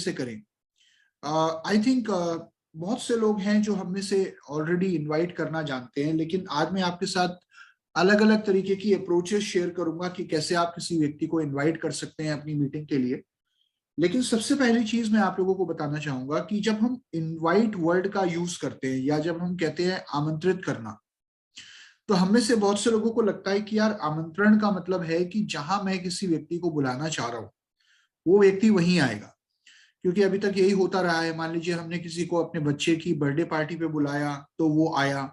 कैसे करें। I think बहुत से लोग हैं जो हम में से ऑलरेडी इनवाइट करना जानते हैं, लेकिन आज मैं आपके साथ अलग अलग तरीके की अप्रोचेस शेयर करूंगा कि कैसे आप किसी व्यक्ति को इनवाइट कर सकते हैं अपनी मीटिंग के लिए। लेकिन सबसे पहली चीज मैं आप लोगों को बताना चाहूंगा कि जब हम इनवाइट वर्ड का यूज करते हैं या जब हम कहते हैं आमंत्रित करना, तो हम में से बहुत से लोगों को लगता है कि यार आमंत्रण का मतलब है कि जहां मैं किसी व्यक्ति को बुलाना चाह रहा हूँ वो व्यक्ति वहीं आएगा। क्योंकि अभी तक यही होता रहा है, मान लीजिए हमने किसी को अपने बच्चे की बर्थडे पार्टी पे बुलाया तो वो आया,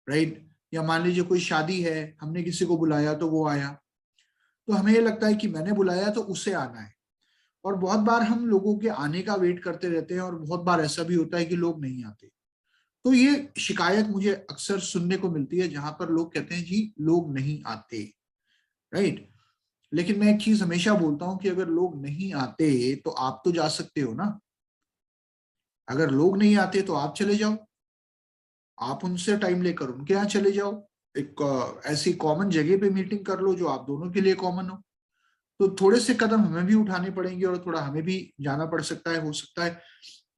राइट। या मान लीजिए कोई शादी है, हमने किसी को बुलाया तो वो आया। तो हमें ये लगता है कि मैंने बुलाया तो उसे आना है। और बहुत बार हम लोगों के आने का वेट करते रहते हैं और बहुत बार ऐसा भी होता है कि लोग नहीं आते। तो ये शिकायत मुझे अक्सर सुनने को मिलती है जहां पर लोग कहते हैं जी लोग नहीं आते, राइट। लेकिन मैं एक चीज हमेशा बोलता हूं कि अगर लोग नहीं आते तो आप तो जा सकते हो ना। अगर लोग नहीं आते तो आप चले जाओ, आप उनसे टाइम लेकर उनके यहाँ चले जाओ। एक ऐसी कॉमन जगह पे मीटिंग कर लो जो आप दोनों के लिए कॉमन हो। तो थोड़े से कदम हमें भी उठाने पड़ेंगे और थोड़ा हमें भी जाना पड़ सकता है। हो सकता है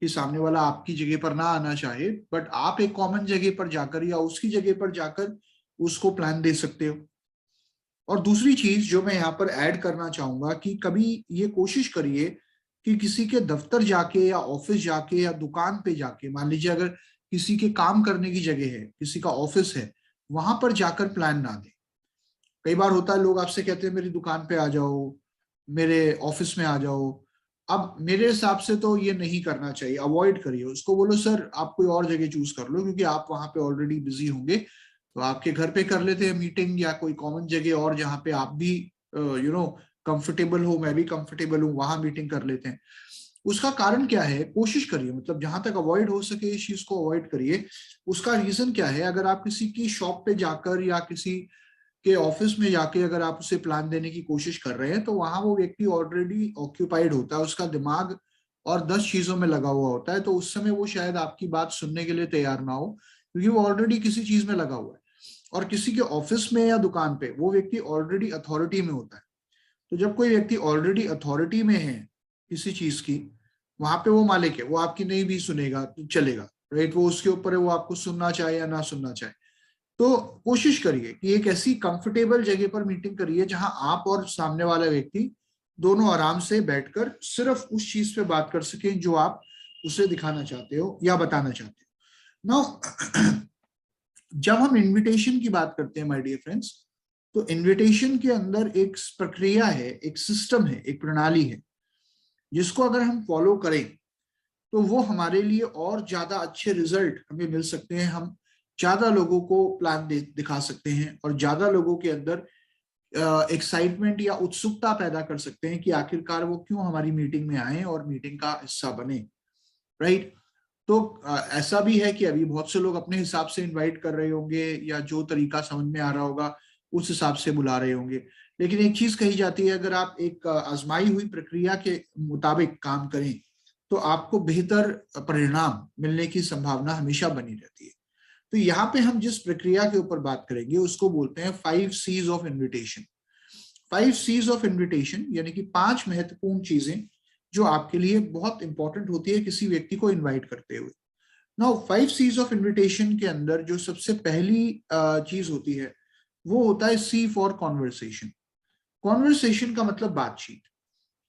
कि सामने वाला आपकी जगह पर ना आना चाहे, बट आप एक कॉमन जगह पर जाकर या उसकी जगह पर जाकर उसको प्लान दे सकते हो। और दूसरी चीज जो मैं यहाँ पर ऐड करना चाहूंगा कि कभी ये कोशिश करिए कि किसी के दफ्तर जाके या ऑफिस जाके या दुकान पे जाके, मान लीजिए अगर किसी के काम करने की जगह है, किसी का ऑफिस है, वहां पर जाकर प्लान ना दें। कई बार होता है लोग आपसे कहते हैं मेरी दुकान पे आ जाओ, मेरे ऑफिस में आ जाओ। अब मेरे हिसाब से तो ये नहीं करना चाहिए, अवॉइड करिए उसको। बोलो सर आप कोई और जगह चूज कर लो क्योंकि आप वहां पे ऑलरेडी बिजी होंगे, तो आपके घर पे कर लेते हैं मीटिंग या कोई कॉमन जगह और जहाँ पे आप भी कंफर्टेबल हो, मैं भी कंफर्टेबल हूँ, वहां मीटिंग कर लेते हैं। उसका कारण क्या है, कोशिश करिए, मतलब जहां तक अवॉइड हो सके इस चीज को अवॉइड करिए। उसका रीजन क्या है, अगर आप किसी की शॉप पे जाकर या किसी के ऑफिस में जाके अगर आप उसे प्लान देने की कोशिश कर रहे हैं तो वहां वो व्यक्ति ऑलरेडी ऑक्यूपाइड होता है, उसका दिमाग और 10 चीजों में लगा हुआ होता है। तो उस समय वो शायद आपकी बात सुनने के लिए तैयार ना हो क्योंकि वो ऑलरेडी किसी चीज में लगा हुआ है। और किसी के ऑफिस में या दुकान पे वो व्यक्ति ऑलरेडी अथॉरिटी में होता है। तो जब कोई व्यक्ति ऑलरेडी अथॉरिटी में है किसी चीज की, वहां पे वो मालिक है, वो आपकी नहीं भी सुनेगा तो चलेगा, राइट। वो उसके ऊपर है, वो आपको सुनना चाहे या ना सुनना चाहे। तो कोशिश करिए कि एक ऐसी कंफर्टेबल जगह पर मीटिंग करिए जहां आप और सामने वाला व्यक्ति दोनों आराम से बैठकर सिर्फ उस चीज पे बात कर सकें जो आप उसे दिखाना चाहते हो या बताना चाहते हो। नाउ जब हम इनविटेशन की बात करते हैं माय डियर फ्रेंड्स, तो इनविटेशन के अंदर एक प्रक्रिया है, एक सिस्टम है, एक प्रणाली है जिसको अगर हम फॉलो करें तो वो हमारे लिए और ज्यादा अच्छे रिजल्ट हमें मिल सकते हैं। हम ज्यादा लोगों को प्लान दिखा सकते हैं और ज्यादा लोगों के अंदर एक्साइटमेंट या उत्सुकता पैदा कर सकते हैं कि आखिरकार वो क्यों हमारी मीटिंग में आए और मीटिंग का हिस्सा बने, राइट। तो ऐसा भी है कि अभी बहुत से लोग अपने हिसाब से इनवाइट कर रहे होंगे या जो तरीका समझ में आ रहा होगा उस हिसाब से बुला रहे होंगे। लेकिन एक चीज कही जाती है, अगर आप एक आजमाई हुई प्रक्रिया के मुताबिक काम करें तो आपको बेहतर परिणाम मिलने की संभावना हमेशा बनी रहती है। तो यहाँ पे हम जिस प्रक्रिया के ऊपर बात करेंगे उसको बोलते हैं 5 C's of invitation. 5 C's of invitation यानी कि 5 महत्वपूर्ण चीजें जो आपके लिए बहुत इंपॉर्टेंट होती है किसी व्यक्ति को इनवाइट करते हुए। नाउ 5 C's ऑफ इन्विटेशन के अंदर जो सबसे पहली चीज होती है वो होता है C फॉर कॉन्वर्सेशन। कॉन्वर्सेशन का मतलब बातचीत,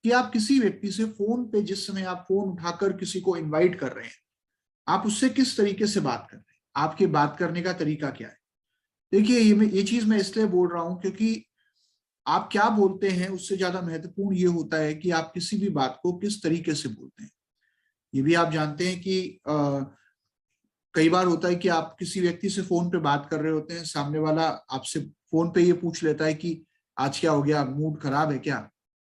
कि आप किसी व्यक्ति से फोन पे जिस समय आप फोन उठाकर किसी को इनवाइट कर रहे हैं आप उससे किस तरीके से बात कर रहे हैं, आपके बात करने का तरीका क्या है। देखिए ये चीज मैं इसलिए बोल रहा हूं क्योंकि आप क्या बोलते हैं उससे ज्यादा महत्वपूर्ण ये होता है कि आप किसी भी बात को किस तरीके से बोलते हैं। ये भी आप जानते हैं कि कई बार होता है कि आप किसी व्यक्ति से फोन पे बात कर रहे होते हैं, सामने वाला आपसे फोन पे ये पूछ लेता है कि आज क्या हो गया, मूड खराब है क्या,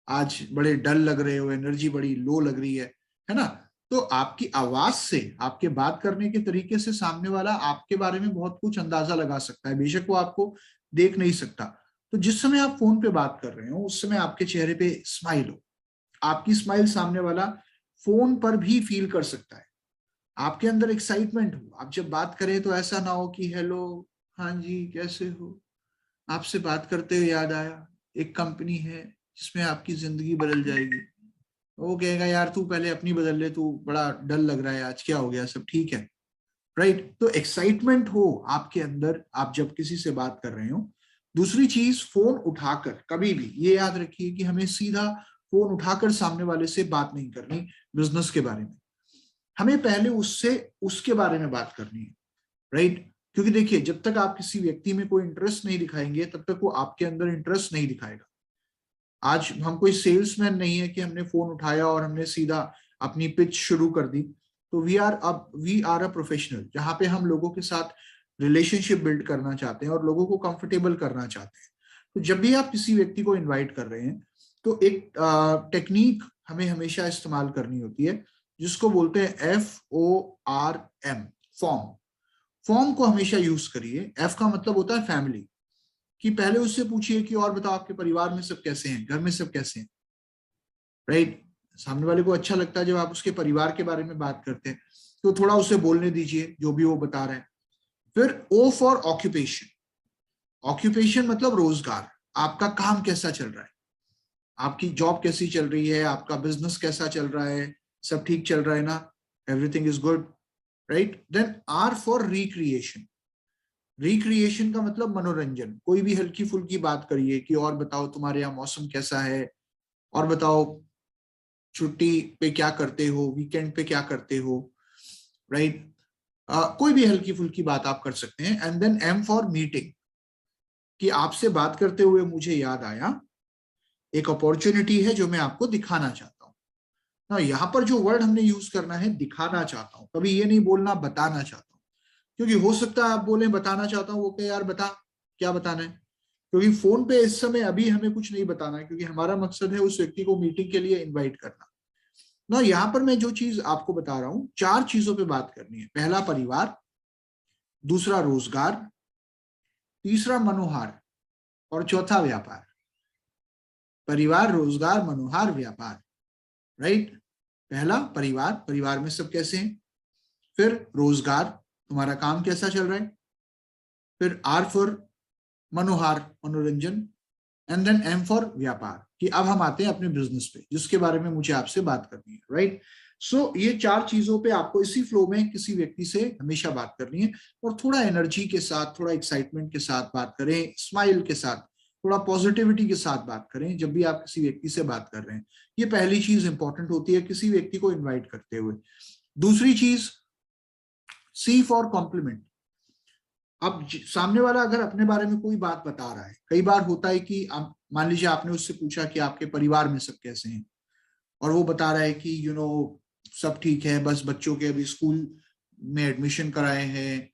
आज बड़े डल लग रहे हो, एनर्जी बड़ी लो लग रही है ना। तो आपकी आवाज से, आपके बात करने के तरीके से सामने वाला आपके बारे में बहुत कुछ अंदाजा लगा सकता है, बेशक वो आपको देख नहीं सकता। तो जिस समय आप फोन पे बात कर रहे हो उस समय आपके चेहरे पे स्माइल हो, आपकी स्माइल सामने वाला फोन पर भी फील कर सकता है। आपके अंदर एक्साइटमेंट हो, आप जब बात करें तो ऐसा ना हो कि हेलो, हाँ जी कैसे हो, आपसे बात करते हुए याद आया एक कंपनी है जिसमें आपकी जिंदगी बदल जाएगी, वो कहेगा यार तू पहले अपनी बदल ले, तू बड़ा डल लग रहा है आज, क्या हो गया, सब ठीक है, राइट। तो एक्साइटमेंट हो आपके अंदर आप जब किसी से बात कर रहे हो। दूसरी चीज, फोन उठाकर कभी भी ये याद रखिए कि हमें सीधा फोन उठाकर सामने वाले से बात नहीं करनी बिजनेस के बारे में, हमें पहले उससे उसके बारे में बात करनी है, राइट। क्योंकि देखिए जब तक आप किसी व्यक्ति में कोई इंटरेस्ट नहीं दिखाएंगे तब तक वो आपके अंदर इंटरेस्ट नहीं दिखाएगा। आज हम कोई सेल्समैन नहीं है कि हमने फोन उठाया और हमने सीधा अपनी पिच शुरू कर दी। तो वी आर अ प्रोफेशनल, जहां पे हम लोगों के साथ रिलेशनशिप बिल्ड करना चाहते हैं और लोगों को कंफर्टेबल करना चाहते हैं। तो जब भी आप किसी व्यक्ति को इनवाइट कर रहे हैं तो एक टेक्निक हमें हमेशा इस्तेमाल करनी होती है जिसको बोलते हैं FORM, फॉर्म। फॉर्म को हमेशा यूज करिए। एफ का मतलब होता है फैमिली, कि पहले उससे पूछिए कि और बताओ आपके परिवार में सब कैसे हैं, घर में सब कैसे हैं, राइट। सामने वाले को अच्छा लगता है जब आप उसके परिवार के बारे में बात करते हैं, तो थोड़ा उसे बोलने दीजिए जो भी वो बता रहा है। फिर O फॉर ऑक्यूपेशन। ऑक्यूपेशन मतलब रोजगार, आपका काम कैसा चल रहा है, आपकी जॉब कैसी चल रही है, आपका बिजनेस कैसा चल रहा है, सब ठीक चल रहा है ना, everything is good, right. Then R for recreation. Recreation का मतलब मनोरंजन, कोई भी हल्की फुल्की बात करिए कि और बताओ तुम्हारे यहाँ मौसम कैसा है, और बताओ छुट्टी पे क्या करते हो, वीकेंड पे क्या करते हो, राइट। कोई भी हल्की फुल्की बात आप कर सकते हैं। And then M for meeting, कि आपसे बात करते हुए मुझे याद आया एक अपॉर्चुनिटी है जो मैं आपको दिखाना चाहता हूँ ना। यहाँ पर जो वर्ड हमने यूज करना है दिखाना चाहता हूँ, कभी ये नहीं बोलना बताना चाहता हूँ, क्योंकि हो सकता है आप बोले बताना चाहता हूँ, वो कहे यार बता क्या बताना है। क्योंकि फोन पे इस समय अभी हमें कुछ नहीं बताना है, क्योंकि हमारा मकसद है उस व्यक्ति को मीटिंग के लिए इनवाइट करना ना। यहाँ पर मैं जो चीज आपको बता रहा हूँ, 4 चीजों पे बात करनी है। पहला परिवार, दूसरा रोजगार, तीसरा मनोहार, और चौथा व्यापार। परिवार, रोजगार, मनोहार, व्यापार, राइट। पहला परिवार, परिवार में सब कैसे हैं। फिर रोजगार, तुम्हारा काम कैसा चल रहा है। फिर R फॉर मनोहार, मनोरंजन। एंड देन M फॉर व्यापार, कि अब हम आते हैं अपने बिजनेस पे जिसके बारे में मुझे आपसे बात करनी है, राइट। सो ये 4 चीजों पे आपको इसी फ्लो में किसी व्यक्ति से हमेशा बात करनी है, और थोड़ा एनर्जी के साथ, थोड़ा एक्साइटमेंट के साथ बात करें, स्माइल के साथ, थोड़ा पॉजिटिविटी के साथ बात करें जब भी आप किसी व्यक्ति से बात कर रहे हैं। ये पहली चीज इंपॉर्टेंट होती है किसी व्यक्ति को इन्वाइट करते हुए। दूसरी चीज, C फॉर कॉम्प्लीमेंट। अब सामने वाला अगर अपने बारे में कोई बात बता रहा है, कई बार होता है कि आप मान लीजिए आपने उससे पूछा कि आपके परिवार में सब कैसे हैं, और वो बता रहा है कि सब ठीक है, बस बच्चों के अभी स्कूल में एडमिशन कराए हैं,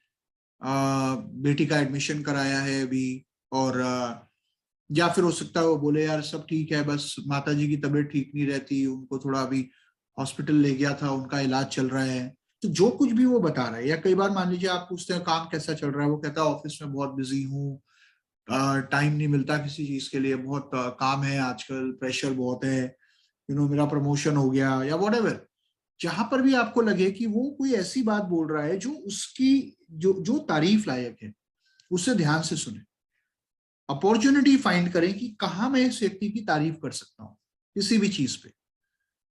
बेटी का एडमिशन कराया है अभी, और या फिर हो सकता है वो बोले यार सब ठीक है, बस माता जी की तबीयत ठीक नहीं रहती, उनको थोड़ा अभी हॉस्पिटल ले गया था, उनका इलाज चल रहा है। तो जो कुछ भी वो बता रहा है, या कई बार मान लीजिए आप पूछते हैं काम कैसा चल रहा है, वो कहता है ऑफिस में बहुत बिजी हूँ, टाइम नहीं मिलता किसी चीज के लिए, बहुत काम है आजकल, प्रेशर बहुत है, मेरा प्रमोशन हो गया, या वॉट एवर। जहां पर भी आपको लगे कि वो कोई ऐसी बात बोल रहा है जो उसकी जो जो तारीफ लायक है, उसे ध्यान से सुने। अपॉर्चुनिटी फाइंड करें कि कहाँ मैं इस व्यक्ति की तारीफ कर सकता हूँ किसी भी चीज पे।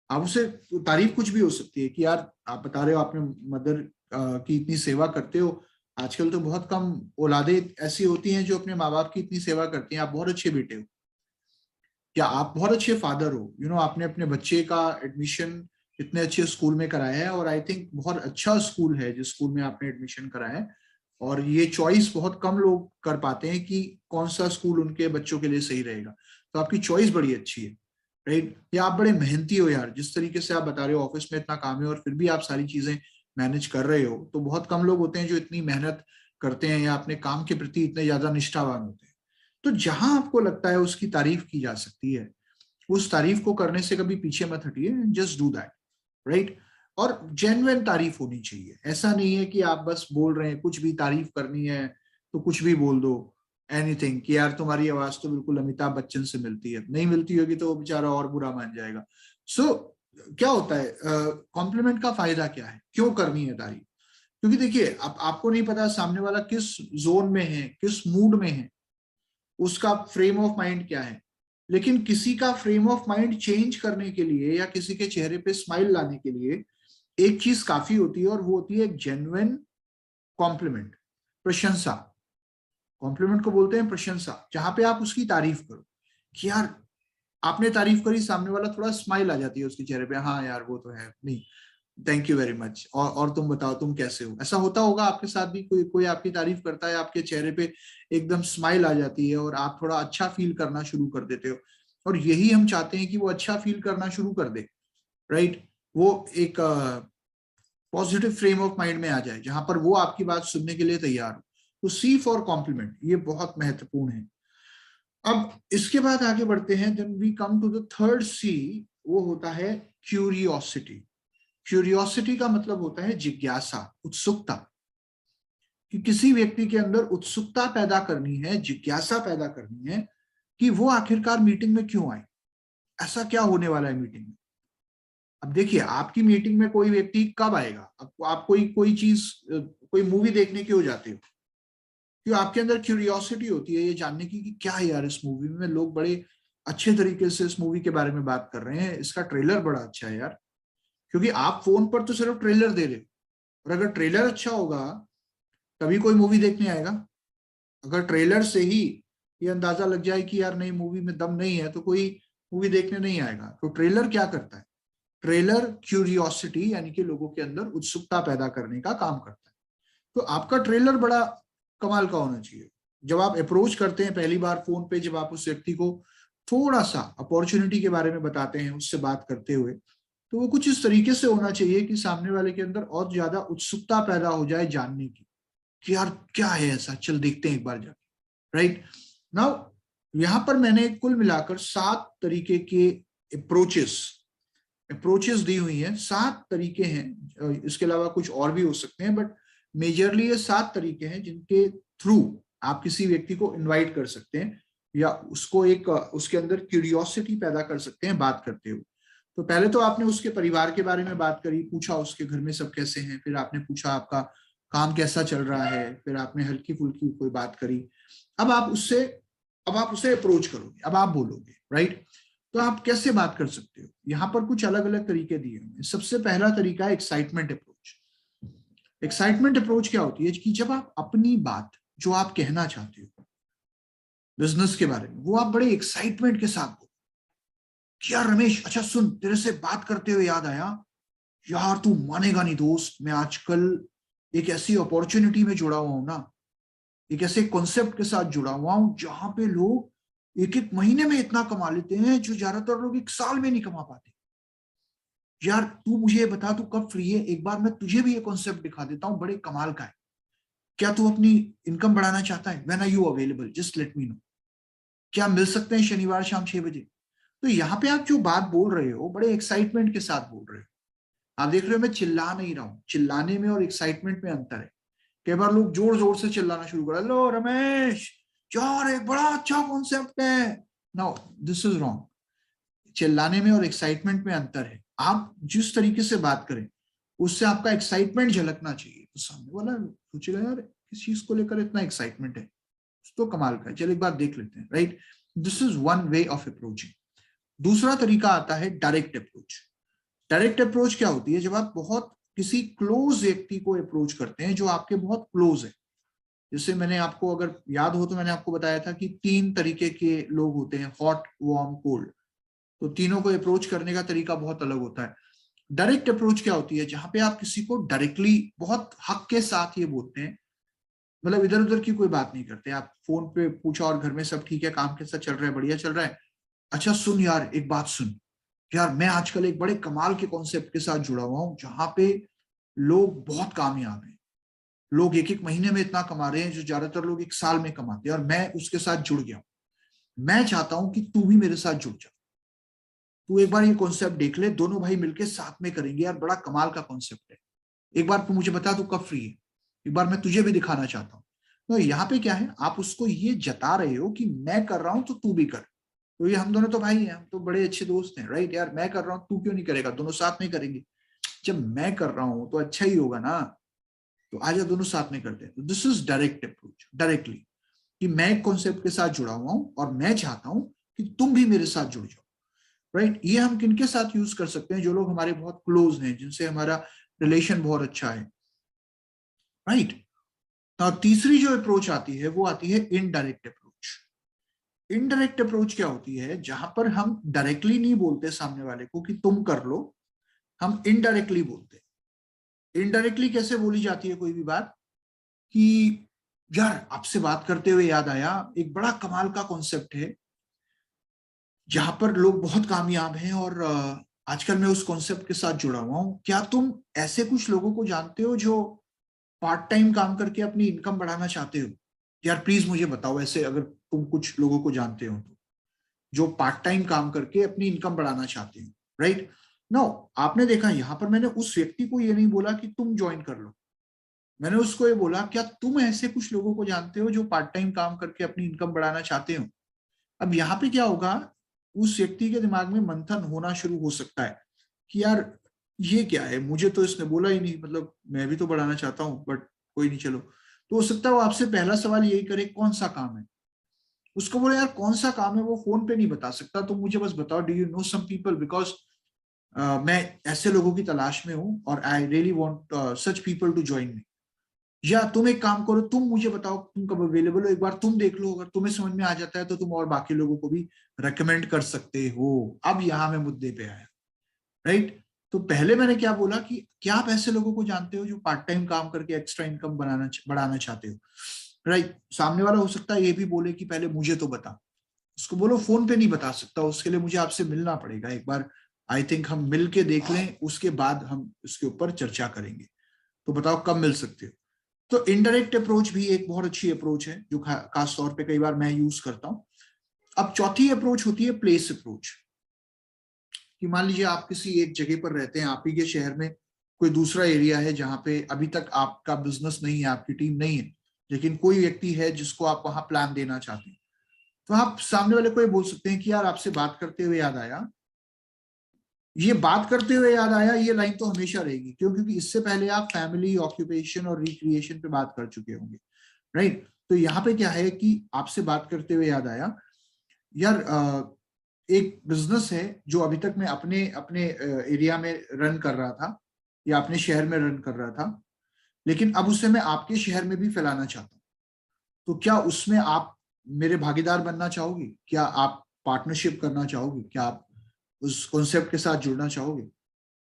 आप उसे, तारीफ कुछ भी हो सकती है कि यार आप बता रहे हो आपने मदर की इतनी सेवा करते हो, आजकल तो बहुत कम औलादे ऐसी होती हैं जो अपने माँ बाप की इतनी सेवा करती हैं, आप बहुत अच्छे बेटे हो, या आप बहुत अच्छे फादर हो, आपने अपने बच्चे का एडमिशन इतने अच्छे स्कूल में कराया है, और आई थिंक बहुत अच्छा स्कूल है जिस स्कूल में आपने एडमिशन कराया है। और ये चॉइस बहुत कम लोग कर पाते हैं कि कौन सा स्कूल उनके बच्चों के लिए सही रहेगा, तो आपकी चॉइस बड़ी अच्छी है, राइट। या आप बड़े मेहनती हो यार, जिस तरीके से आप बता रहे हो ऑफिस में इतना काम है और फिर भी आप सारी चीजें मैनेज कर रहे हो, तो बहुत कम लोग होते हैं जो इतनी मेहनत करते हैं या अपने काम के प्रति इतने ज्यादा निष्ठावान होते हैं। तो जहां आपको लगता है उसकी तारीफ की जा सकती है, उस तारीफ को करने से कभी पीछे मत हटिए, जस्ट डू दैट, राइट। और जेन्युइन तारीफ होनी चाहिए, ऐसा नहीं है कि आप बस बोल रहे हैं, कुछ भी तारीफ करनी है तो कुछ भी बोल दो, एनीथिंग, कि यार तुम्हारी आवाज तो बिल्कुल अमिताभ बच्चन से मिलती है, नहीं मिलती होगी तो वो बेचारा और बुरा मान जाएगा। सो क्या होता है, कॉम्प्लीमेंट का फायदा क्या है, क्यों करनी है तारीफ। क्योंकि देखिए आपको नहीं पता सामने वाला किस जोन में है, किस मूड में है, उसका फ्रेम ऑफ माइंड क्या है। लेकिन किसी का फ्रेम ऑफ माइंड चेंज करने के लिए या किसी के चेहरे पे स्माइल लाने के लिए एक चीज काफी होती है, और वो होती है एक जेन्युइन कॉम्प्लीमेंट, प्रशंसा। कॉम्प्लीमेंट को बोलते हैं प्रशंसा, जहां पे आप उसकी तारीफ करो कि यार आपने तारीफ करी, सामने वाला थोड़ा स्माइल आ जाती है उसके चेहरे पे, हाँ यार वो तो है, नहीं थैंक यू वेरी मच, और तुम बताओ तुम कैसे हो। ऐसा होता होगा आपके साथ भी, कोई कोई आपकी तारीफ करता है, आपके चेहरे पे एकदम स्माइल आ जाती है और आप थोड़ा अच्छा फील करना शुरू कर देते हो। और यही हम चाहते हैं कि वो अच्छा फील करना शुरू कर दे, राइट। वो एक पॉजिटिव फ्रेम ऑफ माइंड में आ जाए जहां पर वो आपकी बात सुनने के लिए तैयार हो। तो सी फॉर कॉम्प्लीमेंट, ये बहुत महत्वपूर्ण है। अब इसके बाद आगे बढ़ते हैं, then we come to the third C, वो होता है क्यूरियोसिटी। क्यूरियोसिटी का मतलब होता है जिज्ञासा, उत्सुकता। कि किसी व्यक्ति के अंदर उत्सुकता पैदा करनी है, जिज्ञासा पैदा करनी है कि वो आखिरकार मीटिंग में क्यों आए, ऐसा क्या होने वाला है मीटिंग में। अब देखिए, आपकी मीटिंग में कोई व्यक्ति कब आएगा, आप कोई कोई चीज, कोई मूवी देखने क्यों जाते हो, क्यों आपके अंदर क्यूरियोसिटी होती है ये जानने की कि क्या है यार इस मूवी में, लोग बड़े अच्छे तरीके से इस मूवी के बारे में बात कर रहे हैं, इसका ट्रेलर बड़ा अच्छा है यार। क्योंकि आप फोन पर तो सिर्फ ट्रेलर दे रहे हो, और अगर ट्रेलर अच्छा होगा तभी कोई मूवी देखने आएगा। अगर ट्रेलर से ही ये अंदाजा लग जाए कि यार नहीं मूवी में दम नहीं है, तो कोई मूवी देखने नहीं आएगा। तो ट्रेलर क्या करता है, ट्रेलर क्यूरियोसिटी यानी कि लोगों के अंदर उत्सुकता पैदा करने का काम करता है। तो आपका ट्रेलर बड़ा कमाल का होना चाहिए। जब आप अप्रोच करते हैं पहली बार फोन पे, जब आप उस व्यक्ति को थोड़ा सा अपॉर्चुनिटी के बारे में बताते हैं उससे बात करते हुए, तो वो कुछ इस तरीके से होना चाहिए कि सामने वाले के अंदर और ज्यादा उत्सुकता पैदा हो जाए जानने की कि यार क्या है ऐसा, चल देखते हैं एक बार जाके, राइट। नाउ यहां पर मैंने कुल मिलाकर 7 तरीके के अप्रोचेस अप्रोचेस दी हुई हैं। 7 तरीके हैं, इसके अलावा कुछ और भी हो सकते हैं, बट मेजरली ये 7 तरीके हैं जिनके थ्रू आप किसी व्यक्ति को इनवाइट कर सकते हैं या उसको एक उसके अंदर क्यूरियोसिटी पैदा कर सकते हैं बात करते हुए। तो पहले तो आपने उसके परिवार के बारे में बात करी, पूछा उसके घर में सब कैसे हैं, फिर आपने पूछा आपका काम कैसा चल रहा है, फिर आपने हल्की फुल्की कोई बात करी। अब आप उससे अब आप उसे अप्रोच करोगे, अब आप बोलोगे, राइट। तो आप कैसे बात कर सकते हो, यहाँ पर कुछ अलग अलग तरीके दिए हुए। सबसे पहला तरीका है एक्साइटमेंट अप्रोच। एक्साइटमेंट अप्रोच क्या होती है कि जब आप अपनी बात जो आप कहना चाहते हो बिजनेस के बारे में, वो आप बड़े एक्साइटमेंट के साथ बोलो कि यार रमेश, अच्छा सुन, तेरे से बात करते हुए याद आया, यार तू मानेगा नहीं दोस्त, मैं आजकल एक ऐसी अपॉर्चुनिटी में जुड़ा हुआ हूं ना, एक ऐसे कॉन्सेप्ट के साथ जुड़ा हुआ हूं जहां पे लोग एक एक महीने में इतना कमा लेते हैं जो ज्यादातर लोग एक साल में नहीं कमा पाते। यार तू मुझे ये बता, तू कब फ्री है, एक बार मैं तुझे भी ये कॉन्सेप्ट दिखा देता हूँ, बड़े कमाल का है। क्या तू अपनी इनकम बढ़ाना चाहता है, when are you available, just let me know. क्या मिल सकते हैं शनिवार शाम 6 बजे। तो यहाँ पे आप जो बात बोल रहे हो बड़े एक्साइटमेंट के साथ बोल रहे हो। आप देख रहे हो मैं चिल्ला नहीं रहा हूँ, चिल्लाने में और एक्साइटमेंट में अंतर है। कई बार लोग जोर जोर से चिल्लाना शुरू कर, लो रमेश यार एक बड़ा अच्छा कॉन्सेप्ट है। No, this is wrong. चिल्लाने में और एक्साइटमेंट में अंतर है। आप जिस तरीके से बात करें उससे आपका एक्साइटमेंट झलकना चाहिए, तो सामने वाला सोचेगा यार किस चीज को लेकर इतना एक्साइटमेंट है, तो कमाल का है, चलो एक बार देख लेते हैं, right. This is one way of approaching. दूसरा तरीका आता है डायरेक्ट अप्रोच। डायरेक्ट अप्रोच क्या होती है, जब आप बहुत किसी क्लोज व्यक्ति को अप्रोच करते हैं जो आपके बहुत क्लोज है। जैसे मैंने आपको अगर याद हो तो मैंने आपको बताया था कि 3 तरीके के लोग होते हैं, हॉट, वार्म, कोल्ड। तो तीनों को अप्रोच करने का तरीका बहुत अलग होता है। डायरेक्ट अप्रोच क्या होती है, जहां पे आप किसी को डायरेक्टली बहुत हक के साथ ये बोलते हैं, मतलब इधर उधर की कोई बात नहीं करते। आप फोन पे पूछा और घर में सब ठीक है, काम कैसा चल रहा है, बढ़िया चल रहा है, अच्छा सुन यार एक बात सुन, यार मैं आजकल एक बड़े कमाल के कॉन्सेप्ट के साथ जुड़ा हुआ हूँ जहां पे लोग बहुत कामयाब हैं, लोग एक एक महीने में इतना कमा रहे हैं जो ज्यादातर लोग एक साल में कमाते हैं, और मैं उसके साथ जुड़ गया हूँ। मैं चाहता हूं कि तू भी मेरे साथ जुड़ जा, तू एक बार ये कॉन्सेप्ट देख ले, दोनों भाई मिलके साथ में करेंगे यार, बड़ा कमाल का कॉन्सेप्ट है, एक बार तू मुझे बता तू कब फ्री है, एक बार मैं तुझे भी दिखाना चाहता हूँ। तो यहाँ पे क्या है, आप उसको ये जता रहे हो कि मैं कर रहा हूं तो तू भी कर। तो ये हम दोनों तो भाई हैं, हम तो बड़े अच्छे दोस्त हैं, राइट यार, मैं कर रहा हूँ तू क्यों नहीं करेगा, दोनों साथ में करेंगे। जब मैं कर रहा हूं तो अच्छा ही होगा ना, तो आजा दोनों साथ में करते हैं। तो this is direct approach, directly कि मैं एक कॉन्सेप्ट के साथ जुड़ा हुआ हूं और मैं चाहता हूं कि तुम भी मेरे साथ जुड़ जाओ, राइट। ये हम किनके साथ यूज कर सकते हैं? जो लोग हमारे बहुत क्लोज हैं, जिनसे हमारा रिलेशन बहुत अच्छा है, राइट। तो तीसरी जो अप्रोच आती है वो आती है इनडायरेक्ट अप्रोच। इनडायरेक्ट अप्रोच क्या होती है? जहां पर हम डायरेक्टली नहीं बोलते सामने वाले को कि तुम कर लो, हम इनडायरेक्टली बोलते हैं। इनडायरेक्टली कैसे बोली जाती है कोई भी बात? कि यार आपसे बात करते हुए याद आया, एक बड़ा कमाल का कॉन्सेप्ट है जहां पर लोग बहुत कामयाब हैं, और आजकल मैं उस कॉन्सेप्ट के साथ जुड़ा हुआ हूं। क्या तुम ऐसे कुछ लोगों को जानते हो जो पार्ट टाइम काम करके अपनी इनकम बढ़ाना चाहते हो? यार प्लीज मुझे बताओ, ऐसे अगर तुम कुछ लोगों को जानते हो तो, जो पार्ट टाइम काम करके अपनी इनकम बढ़ाना चाहते हो, राइट। नो, आपने देखा यहां पर मैंने उस व्यक्ति को ये नहीं बोला कि तुम ज्वाइन कर लो, मैंने उसको ये बोला क्या तुम ऐसे कुछ लोगों को जानते हो जो पार्ट टाइम काम करके अपनी इनकम बढ़ाना चाहते हो? अब यहाँ पे क्या होगा, उस व्यक्ति के दिमाग में मंथन होना शुरू हो सकता है कि यार ये क्या है, मुझे तो इसने बोला ही नहीं, मतलब मैं भी तो बढ़ाना चाहता हूँ, बट कोई नहीं, चलो। तो हो सकता है वो आपसे पहला सवाल यही करे, कौन सा काम है? उसको बोले यार कौन सा काम है वो फोन पे नहीं बता सकता, तुम मुझे बस बताओ, do you know some people, because मैं ऐसे लोगों की तलाश में हूँ और I really want such people to join me. या तुम एक काम करो, तुम मुझे बताओ तुम कब अवेलेबल हो, एक बार तुम देख लो, अगर तुम्हें समझ में आ जाता है तो तुम और बाकी लोगों को भी रेकमेंड कर सकते हो। अब यहां मैं मुद्दे पे आया, राइट। तो पहले मैंने क्या बोला कि क्या आप ऐसे लोगों को जानते हो जो पार्ट टाइम काम करके एक्स्ट्रा इनकम बनाना बढ़ाना चाहते हो, राइट। सामने वाला हो सकता है ये भी बोले कि पहले मुझे तो बता। उसको बोलो फोन पे नहीं बता सकता, उसके लिए मुझे आपसे मिलना पड़ेगा एक बार। आई थिंक हम मिल के देख लें, उसके बाद हम इसके ऊपर चर्चा करेंगे। तो बताओ कब मिल सकते हो? तो इनडायरेक्ट अप्रोच भी एक बहुत अच्छी अप्रोच है जो खास तौर पे कई बार मैं यूज करता हूं। अब चौथी अप्रोच होती है प्लेस अप्रोच। कि मान लीजिए आप किसी एक जगह पर रहते हैं, आप ही के शहर में कोई दूसरा एरिया है जहां पे अभी तक आपका बिजनेस नहीं है, आपकी टीम नहीं है, लेकिन कोई व्यक्ति है जिसको आप वहां प्लान देना चाहते हैं। तो आप सामने वाले को ये बोल सकते हैं कि यार आपसे बात करते हुए याद आया, ये बात करते हुए याद आया, ये लाइन तो हमेशा रहेगी, क्यों? क्योंकि इससे पहले आप फैमिली, ऑक्यूपेशन और रिक्रिएशन पे बात कर चुके होंगे, राइट। तो यहाँ पे क्या है कि आपसे बात करते हुए याद आया, यार एक बिजनेस है जो अभी तक मैं अपने अपने एरिया में रन कर रहा था या अपने शहर में रन कर रहा था, लेकिन अब उसे मैं आपके शहर में भी फैलाना चाहता हूँ। तो क्या उसमें आप मेरे भागीदार बनना चाहोगे? क्या आप पार्टनरशिप करना चाहोगे? क्या आप उस कॉन्सेप्ट के साथ जुड़ना चाहोगे,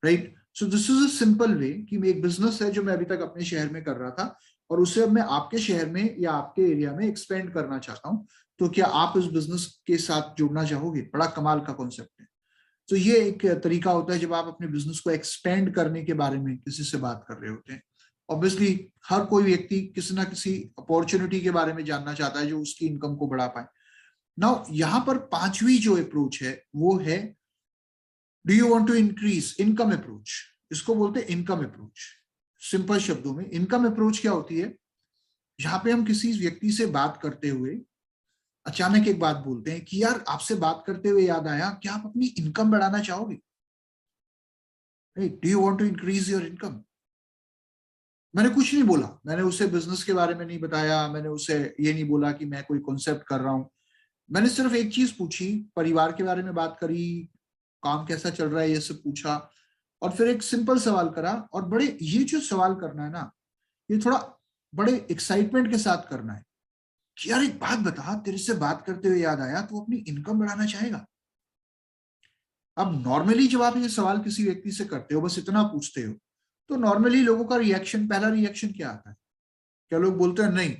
right. So this is a simple way कि एक बिजनेस है जो मैं अभी तक अपने शहर में कर रहा था और उसे अब मैं आपके शहर में या आपके एरिया में एक्सपेंड करना चाहता हूँ। तो क्या आप इस बिजनेस के साथ जुड़ना चाहोगे? बड़ा कमाल का कॉन्सेप्ट है। तो ये एक तरीका होता है जब आप अपने बिजनेस को एक्सपेंड करने के बारे में किसी से बात कर रहे होते हैं। ऑब्वियसली हर कोई व्यक्ति किसी ना किसी अपॉर्चुनिटी के बारे में जानना चाहता है जो उसकी इनकम को बढ़ा पाए। नाउ यहाँ पर पांचवी जो अप्रोच है वो है do you want to increase income approach. इसको बोलते हैं इनकम अप्रोच। सिंपल शब्दों में इनकम अप्रोच क्या होती है? जहां पे हम किसी व्यक्ति से बात करते हुए अचानक एक बात बोलते हैं कि यार आपसे बात करते हुए याद आया, क्या आप अपनी इनकम बढ़ाना चाहोगे? Do you want to increase your income. मैंने कुछ नहीं बोला, मैंने उसे बिजनेस के बारे में नहीं बताया, मैंने उसे ये नहीं बोला कि मैं कोई कॉन्सेप्ट कर रहा हूं। मैंने सिर्फ एक चीज पूछी, परिवार के बारे में बात करी, काम कैसा चल रहा है ये सब पूछा, और फिर एक सिंपल सवाल करा। और बड़े ये जो सवाल करना है ना, ये थोड़ा बड़े एक्साइटमेंट के साथ करना है कि यार एक बात बता, तेरे से बात करते हुए याद आया तो अपनी इनकम बढ़ाना चाहेगा। अब नॉर्मली जब आप ये सवाल किसी व्यक्ति से करते हो, बस इतना पूछते हो, तो नॉर्मली लोगों का रिएक्शन, पहला रिएक्शन क्या आता है? क्या लोग बोलते हैं नहीं,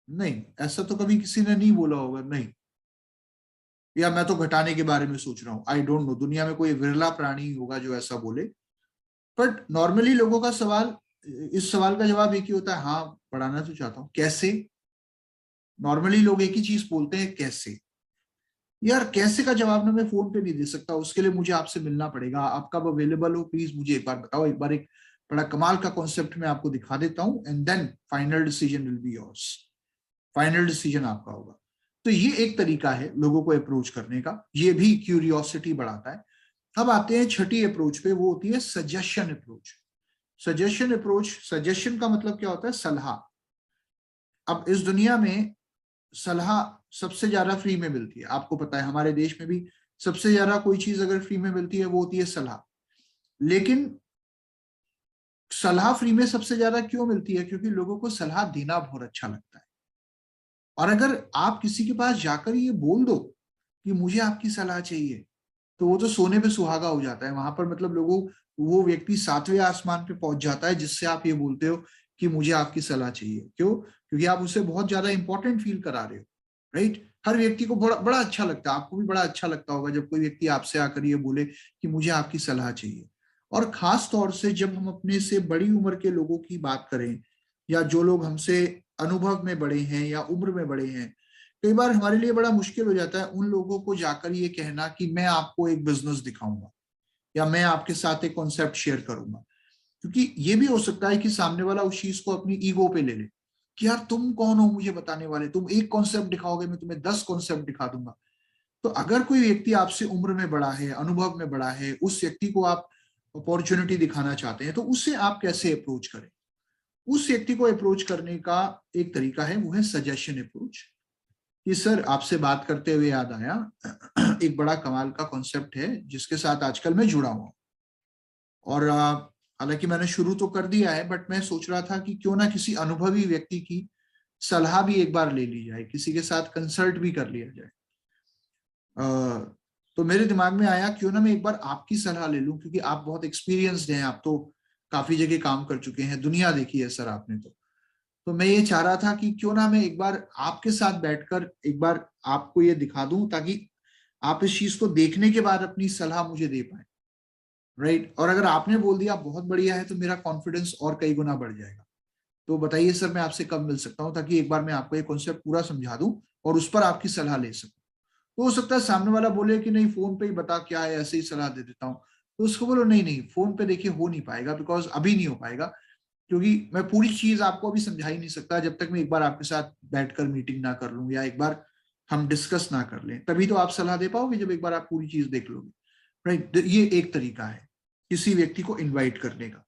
नहीं ऐसा तो कभी किसी ने नहीं बोला होगा, नहीं, या मैं तो घटाने के बारे में सोच रहा हूँ। आई डोंट नो, दुनिया में कोई विरला प्राणी होगा जो ऐसा बोले। बट नॉर्मली लोगों का सवाल, इस सवाल का जवाब एक ही होता है, हाँ बढ़ाना तो चाहता हूँ, कैसे? नॉर्मली लोग एक ही चीज बोलते हैं, कैसे। यार कैसे का जवाब ना मैं फोन पे नहीं दे सकता, उसके लिए मुझे आपसे मिलना पड़ेगा। आप कब अवेलेबल हो प्लीज मुझे एक बार बताओ, एक बार एक बड़ा कमाल का कॉन्सेप्ट मैं आपको दिखा देता हूँ, and then final decision will be yours. Final decision आपका होगा। तो ये एक तरीका है लोगों को अप्रोच करने का, ये भी क्यूरियोसिटी बढ़ाता है। अब आते हैं छठी अप्रोच पे, वो होती है suggestion approach. Suggestion approach, suggestion का मतलब क्या होता है? सलाह। अब इस दुनिया में सलाह सबसे ज्यादा फ्री में मिलती है। आपको पता है हमारे देश में भी सबसे ज्यादा कोई चीज अगर फ्री में मिलती है वो होती है सलाह। लेकिन सलाह फ्री में सबसे ज्यादा क्यों मिलती है? क्योंकि लोगों को सलाह देना बहुत अच्छा लगता है। और अगर आप किसी के पास जाकर ये बोल दो कि मुझे आपकी सलाह चाहिए, तो वो तो सोने पे सुहागा हो जाता है। वहां पर मतलब लोगों, वो व्यक्ति सातवें आसमान पे पहुंच जाता है जिससे आप ये बोलते हो कि मुझे आपकी सलाह चाहिए। क्यों? क्योंकि आप उसे बहुत ज्यादा इंपॉर्टेंट फील करा रहे हो, राइट? हर व्यक्ति को बड़ा बड़ा अच्छा लगता है, आपको भी बड़ा अच्छा लगता होगा जब कोई व्यक्ति आपसे आकर ये बोले कि मुझे आपकी सलाह चाहिए। और खास तौर से जब हम अपने से बड़ी उम्र के लोगों की बात करें, या जो लोग हमसे अनुभव में बड़े हैं या उम्र में बड़े हैं, कई बार हमारे लिए बड़ा मुश्किल हो जाता है उन लोगों को जाकर ये कहना कि मैं आपको एक बिजनेस दिखाऊंगा या मैं आपके साथ एक कॉन्सेप्ट शेयर करूंगा। क्योंकि ये भी हो सकता है कि सामने वाला उस चीज को अपनी ईगो पे ले ले कि यार तुम कौन हो मुझे बताने वाले, तुम एक कॉन्सेप्ट दिखाओगे, मैं तुम्हें 10 कॉन्सेप्ट दिखा दूंगा। तो अगर कोई व्यक्ति आपसे उम्र में बड़ा है, अनुभव में बड़ा है, उस व्यक्ति को आप अपॉर्चुनिटी दिखाना चाहते हैं, तो उससे आप कैसे अप्रोच करें? उस व्यक्ति को अप्रोच करने का एक तरीका है, वो है सजेशन अप्रोच। कि सर आपसे बात करते हुए याद आया एक बड़ा कमाल का कॉन्सेप्ट है जिसके साथ आजकल मैं जुड़ा हुआ हूँ। और हालांकि मैंने शुरू तो कर दिया है, बट मैं सोच रहा था कि क्यों ना किसी अनुभवी व्यक्ति की सलाह भी एक बार ले ली जाए, किसी के साथ कंसल्ट भी कर लिया जाए। तो मेरे दिमाग में आया क्यों ना मैं एक बार आपकी सलाह ले लूं, क्योंकि आप बहुत एक्सपीरियंस्ड हैं, आप तो काफी जगह काम कर चुके हैं, दुनिया देखी है सर आपने। तो मैं ये चाह रहा था कि क्यों ना मैं एक बार आपके साथ बैठकर एक बार आपको ये दिखा दूं, ताकि आप इस चीज को देखने के बाद अपनी सलाह मुझे दे पाए, राइट? और अगर आपने बोल दिया बहुत बढ़िया है, तो मेरा कॉन्फिडेंस और कई गुना बढ़ जाएगा। तो बताइए सर मैं आपसे कब मिल सकता हूँ, ताकि एक बार मैं आपको ये कॉन्सेप्ट पूरा समझा दूं और उस पर आपकी सलाह ले सकूं। तो हो सकता है सामने वाला बोले कि नहीं फोन पे ही बता क्या है, ऐसे ही सलाह दे देता हूँ। तो उसको बोलो नहीं नहीं, फोन पे देखिए हो नहीं पाएगा, बिकॉज अभी नहीं हो पाएगा, क्योंकि मैं पूरी चीज आपको अभी समझा ही नहीं सकता जब तक मैं एक बार आपके साथ बैठकर मीटिंग ना कर लूं या एक बार हम डिस्कस ना कर लें। तभी तो आप सलाह दे पाओगे जब एक बार आप पूरी चीज देख लोगे, राइट? ये एक तरीका है किसी व्यक्ति को इनवाइट करने का।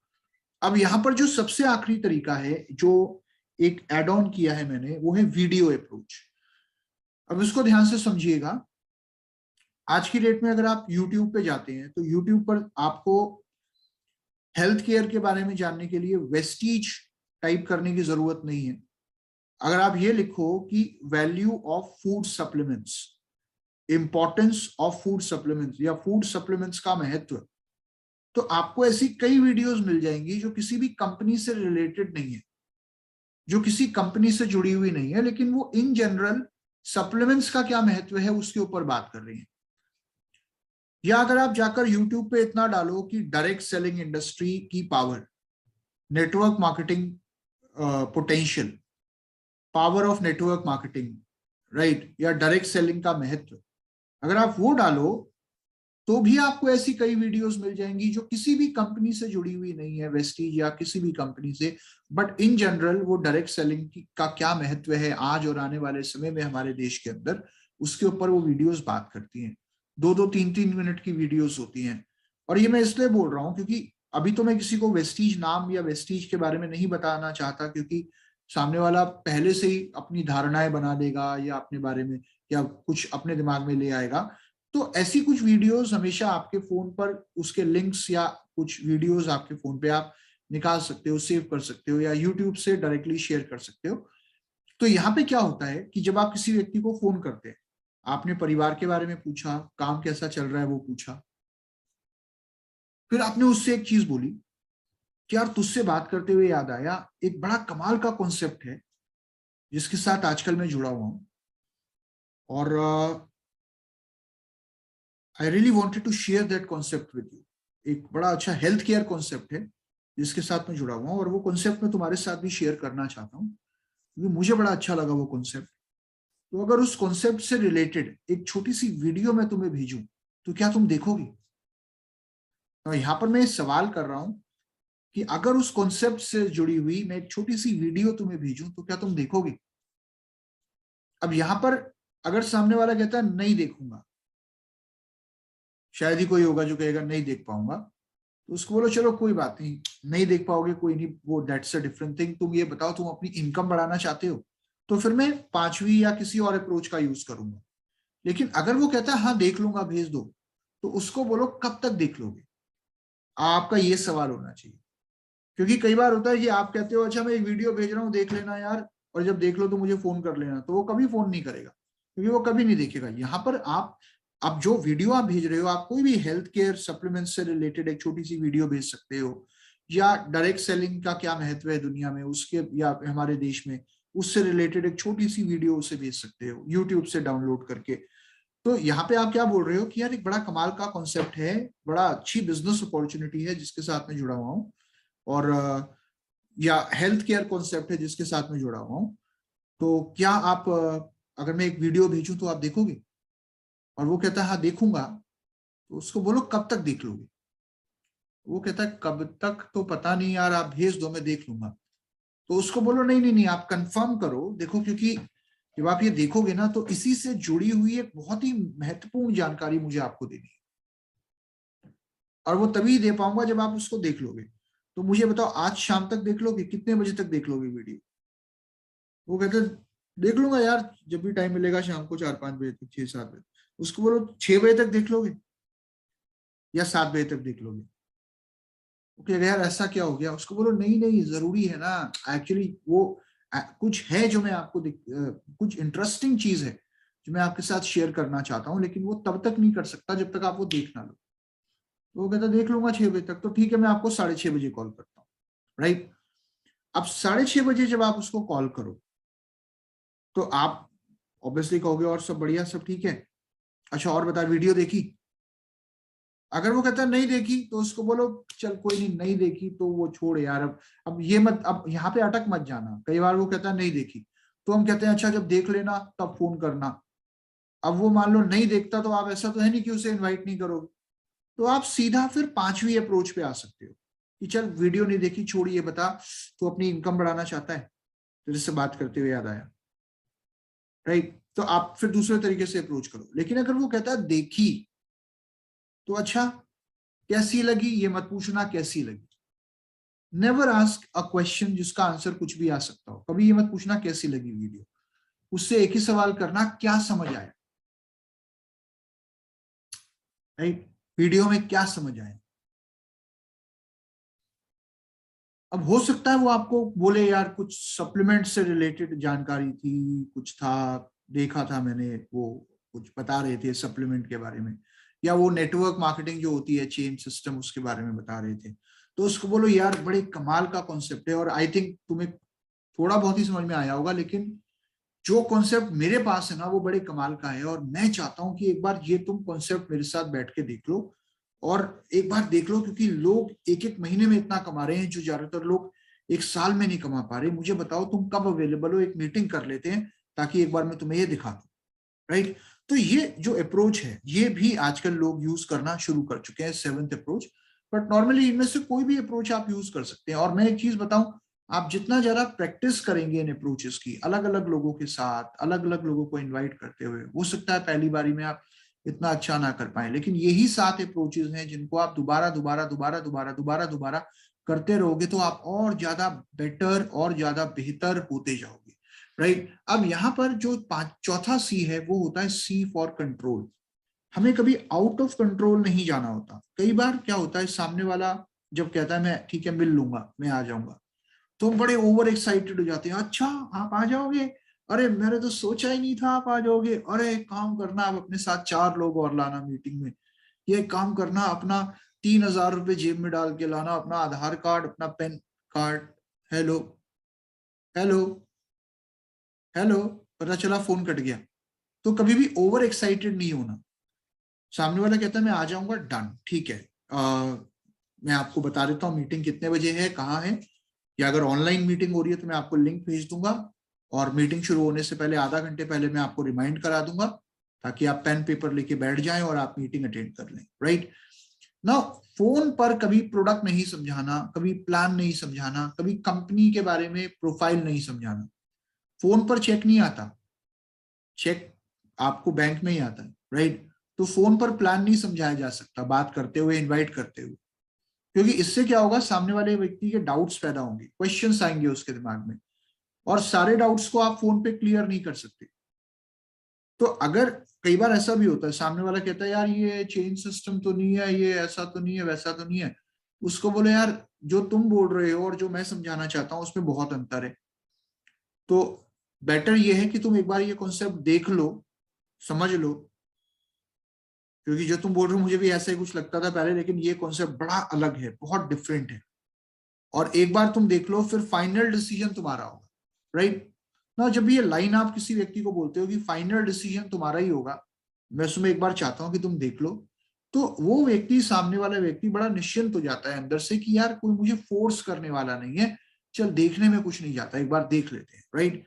अब यहाँ पर जो सबसे आखिरी तरीका है, जो एक एड ऑन किया है मैंने, वो है वीडियो अप्रोच। अब इसको ध्यान से समझिएगा। आज की डेट में अगर आप यूट्यूब पे जाते हैं, तो यूट्यूब पर आपको हेल्थ केयर के बारे में जानने के लिए वेस्टीज टाइप करने की जरूरत नहीं है। अगर आप ये लिखो कि value of food supplements, importance of food supplements या फूड सप्लीमेंट्स का महत्व, तो आपको ऐसी कई वीडियोस मिल जाएंगी जो किसी भी कंपनी से रिलेटेड नहीं है, जो किसी कंपनी से जुड़ी हुई नहीं है, लेकिन वो इन जनरल सप्लीमेंट्स का क्या महत्व है उसके ऊपर बात कर रही है। या अगर आप जाकर यूट्यूब पे इतना डालो कि डायरेक्ट सेलिंग इंडस्ट्री की power, network marketing potential, power of network marketing, right, या डायरेक्ट सेलिंग का महत्व, अगर आप वो डालो तो भी आपको ऐसी कई वीडियोस मिल जाएंगी जो किसी भी कंपनी से जुड़ी हुई नहीं है, वेस्टीज या किसी भी कंपनी से, बट इन जनरल वो डायरेक्ट सेलिंग का क्या महत्व है आज और आने वाले समय में हमारे देश के अंदर, उसके ऊपर वो वीडियोस बात करती हैं। 2-2 3-3 मिनट की वीडियोस होती हैं। और ये मैं इसलिए बोल रहा हूँ क्योंकि अभी तो मैं किसी को वेस्टीज नाम या वेस्टीज के बारे में नहीं बताना चाहता, क्योंकि सामने वाला पहले से ही अपनी धारणाएं बना देगा या अपने बारे में या कुछ अपने दिमाग में ले आएगा। तो ऐसी कुछ वीडियोस हमेशा आपके फोन पर, उसके लिंक्स या कुछ वीडियोस आपके फोन पे आप निकाल सकते हो, सेव कर सकते हो, या यूट्यूब से डायरेक्टली शेयर कर सकते हो। तो यहाँ पे क्या होता है कि जब आप किसी व्यक्ति को फोन करते हैं, आपने परिवार के बारे में पूछा, काम कैसा चल रहा है वो पूछा, फिर आपने उससे एक चीज बोली कि यार तुझसे बात करते हुए याद आया एक बड़ा कमाल का कॉन्सेप्ट है जिसके साथ आजकल मैं जुड़ा हुआ हूँ, और I really wanted to share that concept with you. एक बड़ा अच्छा हेल्थ केयर कॉन्सेप्ट है जिसके साथ मैं जुड़ा हुआ हूँ, और वो कॉन्सेप्ट मैं तुम्हारे साथ भी शेयर करना चाहता हूँ क्योंकि मुझे बड़ा अच्छा लगा वो कॉन्सेप्ट। तो अगर उस कॉन्सेप्ट से रिलेटेड एक छोटी सी वीडियो मैं तुम्हें भेजूं, तो क्या तुम देखोगी? तो यहाँ पर मैं सवाल कर रहा हूँ कि अगर उस कॉन्सेप्ट से जुड़ी हुई मैं एक छोटी सी वीडियो तुम्हें भेजूं, तो क्या तुम देखोगी? अब यहाँ पर अगर सामने वाला कहता है नहीं देखूंगा, शायद ही कोई होगा जो कहेगा नहीं देख पाऊंगा, तो उसको बोलो चलो कोई बात नहीं, नहीं देख पाओगे कोई नहीं, वो दैट्स अ डिफरेंट थिंग। तुम ये बताओ तुम अपनी इनकम बढ़ाना चाहते हो, तो फिर मैं पांचवी या किसी और अप्रोच का यूज करूंगा। लेकिन अगर वो कहता है हाँ देख लूंगा भेज दो, तो उसको बोलो कब तक देख लोगे, आपका ये सवाल होना चाहिए। क्योंकि कई बार होता है कि आप कहते हो अच्छा मैं एक वीडियो भेज रहा हूँ देख लेना यार, और जब देख लो तो मुझे फोन कर लेना, तो वो कभी फोन नहीं करेगा, क्योंकि वो कभी नहीं देखेगा। यहाँ पर आप अब जो वीडियो आप भेज रहे हो, आप कोई भी हेल्थ केयर सप्लीमेंट से रिलेटेड एक छोटी सी वीडियो भेज सकते हो, या डायरेक्ट सेलिंग का क्या महत्व है दुनिया में उसके, या हमारे देश में उससे रिलेटेड एक छोटी सी वीडियो उसे भेज सकते हो यूट्यूब से डाउनलोड करके। तो यहाँ पे आप क्या बोल रहे हो कि यार एक बड़ा कमाल का कॉन्सेप्ट है, बड़ा अच्छी बिजनेस अपॉर्चुनिटी है जिसके साथ में जुड़ा हुआ हूँ, और या हेल्थ केयर कॉन्सेप्ट है जिसके साथ में जुड़ा हुआ हूँ, तो क्या आप अगर मैं एक वीडियो भेजूं तो आप देखोगे? और वो कहता है हाँ देखूंगा, तो उसको बोलो कब तक देख लोगे? वो कहता है कब तक तो पता नहीं यार, आप भेज दो मैं देख लूंगा। तो उसको बोलो नहीं नहीं नहीं, आप कंफर्म करो देखो, क्योंकि जब आप ये देखोगे ना तो इसी से जुड़ी हुई एक बहुत ही महत्वपूर्ण जानकारी मुझे आपको देनी है, और वो तभी दे पाऊंगा जब आप उसको देख लोगे। तो मुझे बताओ आज शाम तक देख लोगे, कितने बजे तक देख लोगे वीडियो? वो कहते देख लूंगा यार जब भी टाइम मिलेगा, शाम को 4-5 बजे तक, 6-7 बजे। उसको बोलो 6 बजे तक देख लोगे या 7 बजे तक देख लोगे? ओके यार ऐसा क्या हो गया? उसको बोलो नहीं नहीं जरूरी है ना, एक्चुअली वो कुछ है जो मैं आपको कुछ इंटरेस्टिंग चीज है जो मैं आपके साथ शेयर करना चाहता हूँ, लेकिन वो तब तक नहीं कर सकता जब तक आप वो देख ना लो। तो वो कहता देख लूंगा 6 बजे तक, तो ठीक है मैं आपको 6:30 बजे कॉल करता हूँ, राइट? अब 6:30 बजे जब आप उसको कॉल करो, तो आप ऑब्वियसली कहोगे और सब बढ़िया, सब ठीक है, अच्छा और बता वीडियो देखी? अगर वो कहता है नहीं देखी, तो उसको बोलो चल कोई नहीं, नहीं देखी तो वो छोड़ यार, अब ये मत, अब यहाँ पे अटक मत जाना। कई बार वो कहता है नहीं देखी, तो हम कहते हैं अच्छा जब देख लेना तब फोन करना। अब वो मान लो नहीं देखता, तो आप ऐसा तो है नहीं कि उसे इनवाइट नहीं करोगे, तो आप सीधा फिर पांचवी अप्रोच पे आ सकते हो कि चल वीडियो नहीं देखी छोड़, ये बता तो अपनी इनकम बढ़ाना चाहता है? तो जिससे बात करते हुए याद आया, राइट? तो आप फिर दूसरे तरीके से अप्रोच करो। लेकिन अगर वो कहता है देखी, तो अच्छा कैसी लगी ये मत पूछना, कैसी लगी। नेवर आस्क अ क्वेश्चन जिसका आंसर कुछ भी आ सकता हो। कभी ये मत पूछना कैसी लगी वीडियो, उससे एक ही सवाल करना क्या समझ आया, राइट? वीडियो में क्या समझ आया? अब हो सकता है वो आपको बोले यार कुछ सप्लीमेंट से रिलेटेड जानकारी थी, कुछ था, देखा था मैंने, वो कुछ बता रहे थे सप्लीमेंट के बारे में, या वो नेटवर्क मार्केटिंग जो होती है चेन सिस्टम उसके बारे में बता रहे थे। तो उसको बोलो यार बड़े कमाल का कॉन्सेप्ट है, और आई थिंक तुम्हें थोड़ा बहुत ही समझ में आया होगा, लेकिन जो कॉन्सेप्ट मेरे पास है ना वो बड़े कमाल का है, और मैं चाहता हूं कि एक बार ये तुम कॉन्सेप्ट मेरे साथ बैठ के देख लो, और एक बार देख लो, क्योंकि लोग एक एक महीने में इतना कमा रहे हैं जो ज्यादातर लोग एक साल में नहीं कमा पा रहे। मुझे बताओ तुम कब अवेलेबल हो, एक मीटिंग कर लेते हैं ताकि एक बार मैं तुम्हें ये दिखा दूं, राइट? तो ये जो अप्रोच है ये भी आजकल लोग यूज करना शुरू कर चुके हैं, सेवंथ अप्रोच। बट नॉर्मली इनमें से कोई भी अप्रोच आप यूज कर सकते हैं। और मैं एक चीज बताऊं, आप जितना ज्यादा प्रैक्टिस करेंगे इन अप्रोचेस की, अलग अलग लोगों के साथ, अलग अलग लोगों को इन्वाइट करते हुए, हो सकता है पहली बारी में आप इतना अच्छा ना कर पाए, लेकिन यही 7 अप्रोचेस हैं जिनको आप दोबारा दोबारा दोबारा दोबारा दोबारा दोबारा करते रहोगे तो आप और ज्यादा बेटर और ज्यादा बेहतर होते जाओगे, राइट? अब यहाँ पर जो चौथा सी है वो होता है सी फॉर कंट्रोल। हमें कभी आउट ऑफ कंट्रोल नहीं जाना होता। कई बार क्या होता है, सामने वाला जब कहता है मैं ठीक है मिल लूंगा, मैं आ जाऊंगा, तो हम बड़े ओवर एक्साइटेड हो जाते हैं, अच्छा आप आ जाओगे, अरे मैंने तो सोचा ही नहीं था आप आ जाओगे, अरे एक काम करना आप अपने साथ 4 लोग और लाना मीटिंग में, ये काम करना अपना 3,000 रुपये जेब में डाल के लाना, अपना आधार कार्ड, अपना pan card. Hello, hello, hello, पता चला फोन कट गया। तो कभी भी ओवर एक्साइटेड नहीं होना। सामने वाला कहता है मैं आ जाऊंगा, डन, ठीक है, मैं आपको बता देता हूँ मीटिंग कितने बजे है, कहाँ है, या अगर ऑनलाइन मीटिंग हो रही है तो मैं आपको लिंक भेज दूंगा, और मीटिंग शुरू होने से पहले आधा घंटे पहले मैं आपको रिमाइंड करा दूंगा, ताकि आप पेन पेपर लेके बैठ जाएं और आप मीटिंग अटेंड कर लें, राइट? ना, फोन पर कभी प्रोडक्ट नहीं समझाना, कभी प्लान नहीं समझाना, कभी कंपनी के बारे में प्रोफाइल नहीं समझाना। फोन पर चेक नहीं आता, चेक आपको बैंक में ही आता है, राइट? तो फोन पर प्लान नहीं समझाया जा सकता बात करते हुए, इनवाइट करते हुए, क्योंकि इससे क्या होगा, सामने वाले व्यक्ति के डाउट्स पैदा होंगे, क्वेश्चंस आएंगे उसके दिमाग में, और सारे डाउट्स को आप फोन पे क्लियर नहीं कर सकते। तो अगर कई बार ऐसा भी होता है, सामने वाला कहता है यार ये चेंज सिस्टम तो नहीं है, ये ऐसा तो नहीं है, वैसा तो नहीं है, उसको बोले यार जो तुम बोल रहे हो और जो मैं समझाना चाहता हूँ उसमें बहुत अंतर है। तो बेटर ये है कि तुम एक बार ये कॉन्सेप्ट देख लो, समझ लो, क्योंकि जो तुम बोल रहे हो मुझे भी ऐसा ही कुछ लगता था पहले, लेकिन ये कॉन्सेप्ट बड़ा अलग है, बहुत डिफरेंट है। और एक बार तुम देख लो, फिर फाइनल डिसीजन तुम्हारा होगा, राइट ना। जब ये लाइन आप किसी व्यक्ति को बोलते हो कि फाइनल डिसीजन तुम्हारा ही होगा, मैं उसमें एक बार चाहता हूं कि तुम देख लो, तो वो व्यक्ति, सामने वाला व्यक्ति बड़ा निश्चिंत हो जाता है अंदर से कि यार कोई मुझे फोर्स करने वाला नहीं है, चल देखने में कुछ नहीं जाता, एक बार देख लेते हैं, राइट।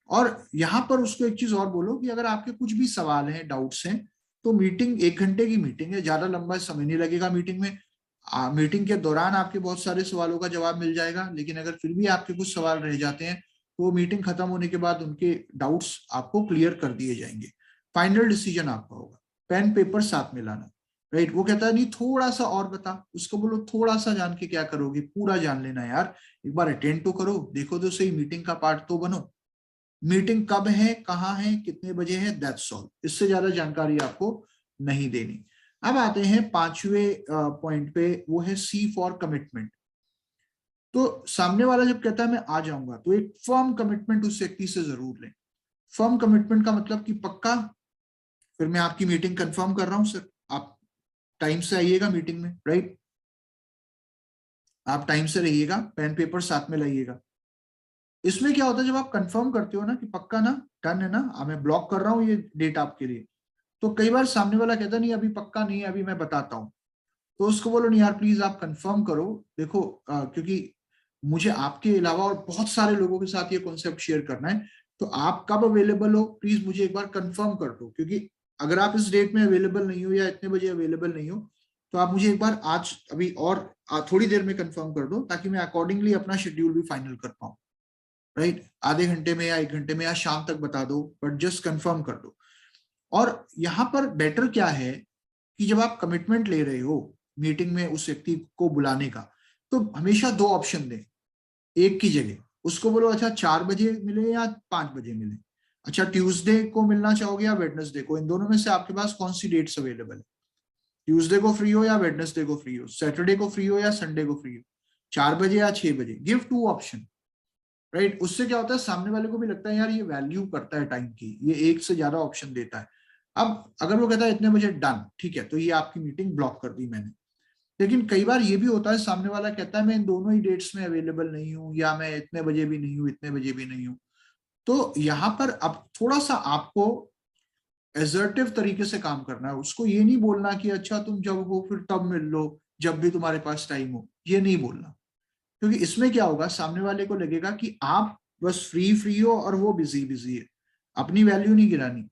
और यहाँ पर उसको एक चीज और बोलो कि अगर आपके कुछ भी सवाल हैं, डाउट्स हैं, तो मीटिंग 1 घंटे की मीटिंग है, ज्यादा लंबा समय नहीं लगेगा मीटिंग में। मीटिंग के दौरान आपके बहुत सारे सवालों का जवाब मिल जाएगा, लेकिन अगर फिर भी आपके कुछ सवाल रह जाते हैं तो मीटिंग खत्म होने के बाद उनके डाउट्स आपको क्लियर कर दिए जाएंगे। फाइनल डिसीजन आपका होगा। पेन पेपर साथ में लाना, राइट। वो कहता है नहीं थोड़ा सा और बता, उसको बोलो थोड़ा सा जान के क्या करोगे, पूरा जान लेना यार, एक बार अटेंड तो करो, देखो तो सही, मीटिंग का पार्ट तो बनो। मीटिंग कब है, कहाँ है, कितने बजे है, दैट्स ऑल, इससे ज्यादा जानकारी आपको नहीं देनी। अब आते हैं 5वें पॉइंट पे, वो है सी फॉर कमिटमेंट। तो सामने वाला जब कहता है मैं आ जाऊंगा, तो एक फर्म कमिटमेंट उस व्यक्ति से जरूर लें। फर्म कमिटमेंट का मतलब कि पक्का, फिर मैं आपकी मीटिंग कंफर्म कर रहा हूं सर, आप टाइम से आइएगा मीटिंग में, राइट। आप टाइम से रहिएगा, पेन पेपर साथ में लाइएगा। इसमें क्या होता है, जब आप कंफर्म करते हो ना कि पक्का ना, डन है ना, मैं ब्लॉक कर रहा हूँ ये डेट आपके लिए, तो कई बार सामने वाला कहता नहीं अभी पक्का नहीं है, अभी मैं बताता हूँ। तो उसको बोलो नहीं यार प्लीज आप कंफर्म करो, देखो क्योंकि मुझे आपके अलावा और बहुत सारे लोगों के साथ ये कॉन्सेप्ट शेयर करना है, तो आप कब अवेलेबल हो प्लीज मुझे एक बार कंफर्म कर दो, क्योंकि अगर आप इस डेट में अवेलेबल नहीं हो या इतने बजे अवेलेबल नहीं हो, तो आप मुझे एक बार आज अभी और थोड़ी देर में कंफर्म कर दो, ताकि मैं अकॉर्डिंगली अपना शेड्यूल भी फाइनल कर पाऊँ, राइट। आधे घंटे में या 1 घंटे में या शाम तक बता दो, बट जस्ट कंफर्म कर दो। और यहाँ पर बेटर क्या है कि जब आप कमिटमेंट ले रहे हो मीटिंग में उस व्यक्ति को बुलाने का, तो हमेशा 2 ऑप्शन दें एक की जगह। उसको बोलो अच्छा 4 बजे मिले या 5 बजे मिले, अच्छा ट्यूसडे को मिलना चाहोगे या वेडनेसडे को, इन दोनों में से आपके पास कौन सी डेट्स अवेलेबल है। ट्यूसडे को फ्री हो या वेडनेसडे को फ्री हो, सैटरडे को फ्री हो या संडे को फ्री हो, 4 बजे या 6 बजे, गिव 2 ऑप्शन, राइट। उससे क्या होता है, सामने वाले को भी लगता है यार ये वैल्यू करता है टाइम की, ये एक से ज्यादा ऑप्शन देता है। अब अगर वो कहता है इतने बजे डन, ठीक है, तो ये आपकी मीटिंग ब्लॉक कर दी मैंने। लेकिन कई बार ये भी होता है, सामने वाला कहता है मैं इन दोनों ही डेट्स में अवेलेबल नहीं हूँ, या मैं इतने बजे भी नहीं हूँ, इतने बजे भी नहीं हूँ। तो यहाँ पर अब थोड़ा सा आपको एजर्टिव तरीके से काम करना है। उसको ये नहीं बोलना कि अच्छा तुम जब हो फिर तब मिल लो, जब भी तुम्हारे पास टाइम हो, ये नहीं बोलना। क्योंकि इसमें क्या होगा, सामने वाले को लगेगा कि आप बस फ्री फ्री हो और वो बिजी बिजी है। अपनी वैल्यू नहीं गिरानी,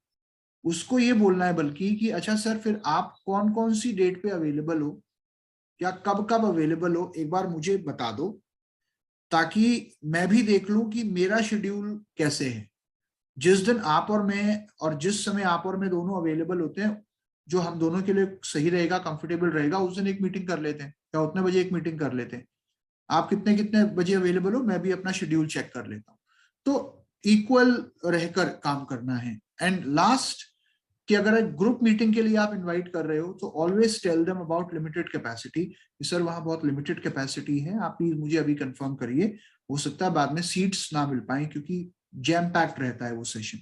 उसको ये बोलना है बल्कि कि अच्छा सर फिर आप कौन कौन सी डेट पे अवेलेबल हो या कब कब अवेलेबल हो, एक बार मुझे बता दो, ताकि मैं भी देख लूं कि मेरा शेड्यूल कैसे है। जिस दिन आप और मैं, और जिस समय आप और मैं दोनों अवेलेबल होते हैं, जो हम दोनों के लिए सही रहेगा, कंफर्टेबल रहेगा, उस दिन एक मीटिंग कर लेते हैं, या उतने बजे एक मीटिंग कर लेते हैं। आप कितने कितने बजे अवेलेबल हो, मैं भी अपना शेड्यूल चेक कर लेता हूँ। तो इक्वल रहकर काम करना है। एंड लास्ट, कि अगर एक ग्रुप मीटिंग के लिए आप इनवाइट कर रहे हो, तो always tell them about limited capacity, sir वहां बहुत लिमिटेड कैपेसिटी है, आप प्लीज मुझे अभी कंफर्म करिए, हो सकता है बाद में सीट्स ना मिल पाए, क्योंकि जैम पैक्ड रहता है वो सेशन,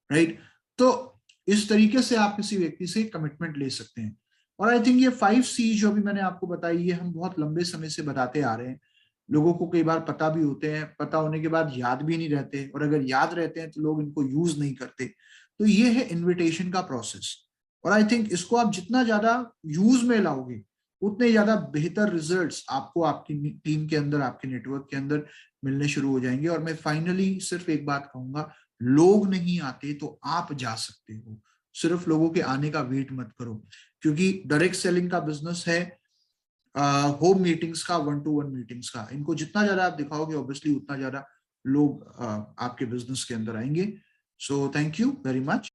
राइट। तो इस तरीके से आप किसी व्यक्ति से कमिटमेंट ले सकते हैं। और आई थिंक ये 5 C जो अभी मैंने आपको बताई, ये हम बहुत लंबे समय से बताते आ रहे हैं। लोगों को कई बार पता भी होते हैं, पता होने के बाद याद भी नहीं रहते, और अगर याद रहते हैं तो लोग इनको यूज नहीं करते। तो ये है इनविटेशन का प्रोसेस। और आई थिंक इसको आप जितना ज्यादा यूज में लाओगे, उतने ज्यादा बेहतर रिजल्ट्स आपको आपकी टीम के अंदर, आपके नेटवर्क के अंदर मिलने शुरू हो जाएंगे। और मैं फाइनली सिर्फ एक बात कहूंगा, लोग नहीं आते तो आप जा सकते हो, सिर्फ लोगों के आने का वेट मत करो, क्योंकि डायरेक्ट सेलिंग का बिजनेस है होम मीटिंग्स का, 1-to-1 मीटिंग्स का। इनको जितना ज्यादा आप दिखाओगे, ऑब्वियसली उतना ज्यादा लोग आपके बिजनेस के अंदर आएंगे। So thank you very much.